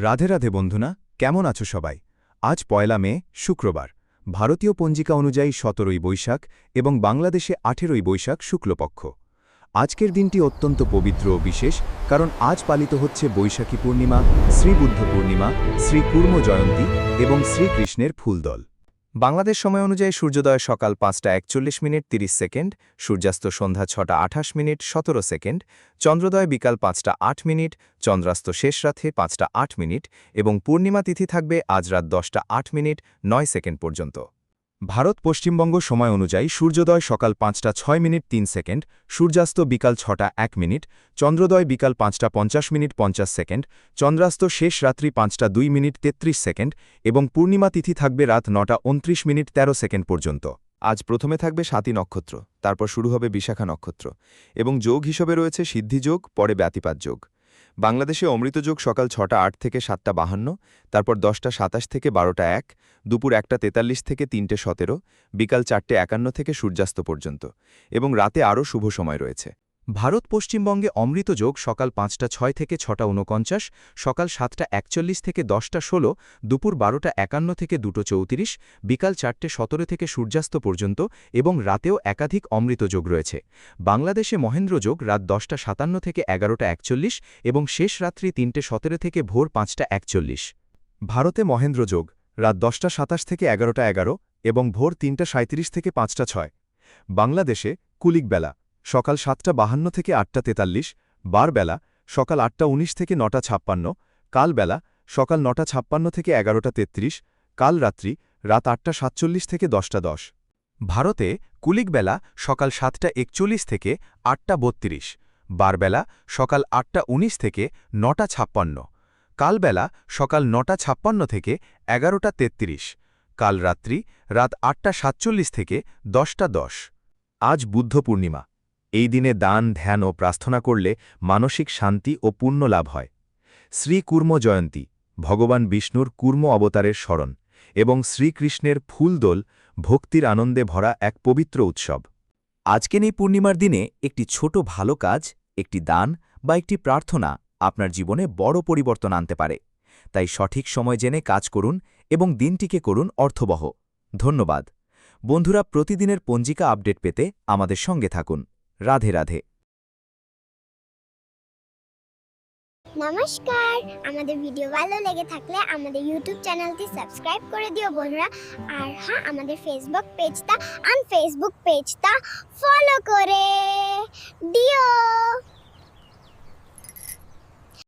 রাধে রাধে বন্ধুনা, কেমন আছো সবাই? আজ ১লা মে, শুক্রবার। ভারতীয় পঞ্জিকা অনুযায়ী ১৭ই বৈশাখ এবং বাংলাদেশে ১৮ই বৈশাখ শুক্লপক্ষ। আজকের দিনটি অত্যন্ত পবিত্র ও বিশেষ, কারণ আজ পালিত হচ্ছে বৈশাখী পূর্ণিমা, শ্রীবুদ্ধ পূর্ণিমা, শ্রী কুর্ম জয়ন্তী এবং শ্রীকৃষ্ণের ফুলদল। বাংলাদেশ সময় অনুযায়ী সূর্যোদয় সকাল ৫টা ৪১ মিনিট ৩০ সেকেন্ড, সূর্যাস্ত সন্ধ্যা ৬টা ২৮ মিনিট ১৭ সেকেন্ড, চন্দ্রোদয় বিকাল ৫টা ৮ মিনিট, চন্দ্রাস্ত শেষ রাতে ৫টা ৮ মিনিট এবং পূর্ণিমা তিথি থাকবে আজ রাত ১০টা ৮ মিনিট ৯ সেকেন্ড পর্যন্ত। ভারত পশ্চিমবঙ্গ সময় অনুযায়ী সূর্যোদয় সকাল ৫টা ৬ মিনিট ৩ সেকেন্ড, সূর্যাস্ত বিকাল ৬টা ১ মিনিট, চন্দ্রোদয় বিকাল ৫টা ৫০ মিনিট ৫০ সেকেন্ড, চন্দ্রাস্ত শেষ রাত্রি ৫টা ২ মিনিট ৩৩ সেকেন্ড এবং পূর্ণিমা তিথি থাকবে রাত ৯টা ২৯ মিনিট ১৩ সেকেন্ড পর্যন্ত। আজ প্রথমে থাকবে স্বাতী নক্ষত্র, তারপর শুরু হবে বিশাখা নক্ষত্র এবং যোগ হিসেবে রয়েছে সিদ্ধিযোগ, পরে ব্যতিপাত যোগ। বাংলাদেশে অমৃত যোগ সকাল ৬টা ৮ থেকে ৭টা ৫২, তারপর ১০টা ২৭ থেকে ১২টা ১, দুপুর ১টা ৪৩ থেকে ৩টে ১৭, বিকাল ৪টে ৫১ থেকে সূর্যাস্ত পর্যন্ত এবং রাতে আরও শুভ সময় রয়েছে। ভারত পশ্চিমবঙ্গে অমৃত যোগ সকাল ৫টা ৬ থেকে ৬টা ৪৯, সকাল ৭টা ৪১ থেকে ১০টা ১৬, দুপুর ১২টা ৫১ থেকে ২টো ৩৪, বিকাল ৪টে ১৭ থেকে সূর্যাস্ত পর্যন্ত এবং রাতেও একাধিক অমৃত যোগ রয়েছে। বাংলাদেশে মহেন্দ্র যোগ রাত ১০টা ৫৭ থেকে ১১টা ৪১ এবং শেষ রাত্রি ৩টে ১৭ থেকে ভোর ৫টা ৪১। ভারতে মহেন্দ্র যোগ রাত ১০টা ২৭ থেকে ১১টা ১১ এবং ভোর ৩টা ৩৭ থেকে ৫টা ৬। বাংলাদেশে কুলিক বেলা সকাল ৭টা ৫২ থেকে ৮টা ৪৩, বারবেলা সকাল ৮টা ১৯ থেকে ৯টা ৫৬, কালবেলা সকাল ৯টা ৫৬ থেকে ১১টা ৩৩, কাল রাত্রি রাত ৮টা ৪৭ থেকে ১০টা ১০। ভারতে কুলিক বেলা সকাল ৭টা ৪১ থেকে ৮টা ৩২, বারবেলা সকাল ৮টা ১৯ থেকে ৯টা ৫৬, কালবেলা সকাল ৯টা ৫৬ থেকে ১১টা ৩৩, কাল রাত্রি রাত ৮টা ৪৭ থেকে ১০টা ১০। আজ বুদ্ধ পূর্ণিমা। এই দিনে দান, ধ্যান ও প্রার্থনা করলে মানসিক শান্তি ও পুণ্য লাভ হয়। শ্রী কুর্ম জয়ন্তী, ভগবান বিষ্ণুর কুর্ম অবতারের স্মরণ, এবং শ্রীকৃষ্ণের ফুলদোল ভক্তির আনন্দে ভরা এক পবিত্র উৎসব। আজকের এই পূর্ণিমার দিনে একটি ছোট ভালো কাজ, একটি দান বা একটি প্রার্থনা আপনার জীবনে বড় পরিবর্তন আনতে পারে। তাই সঠিক সময় জেনে কাজ করুন এবং দিনটিকে করুন অর্থবহ। ধন্যবাদ বন্ধুরা। প্রতিদিনের পঞ্জিকা আপডেট পেতে আমাদের সঙ্গে থাকুন। রাধে রাধে। নমস্কার, আমাদের ভিডিও ভালো লেগে থাকলে আমাদের ইউটিউব চ্যানেলটি সাবস্ক্রাইব করে দিও বন্ধুরা। আর হ্যাঁ, আমাদের ফেসবুক পেজটা ফলো করে দিও।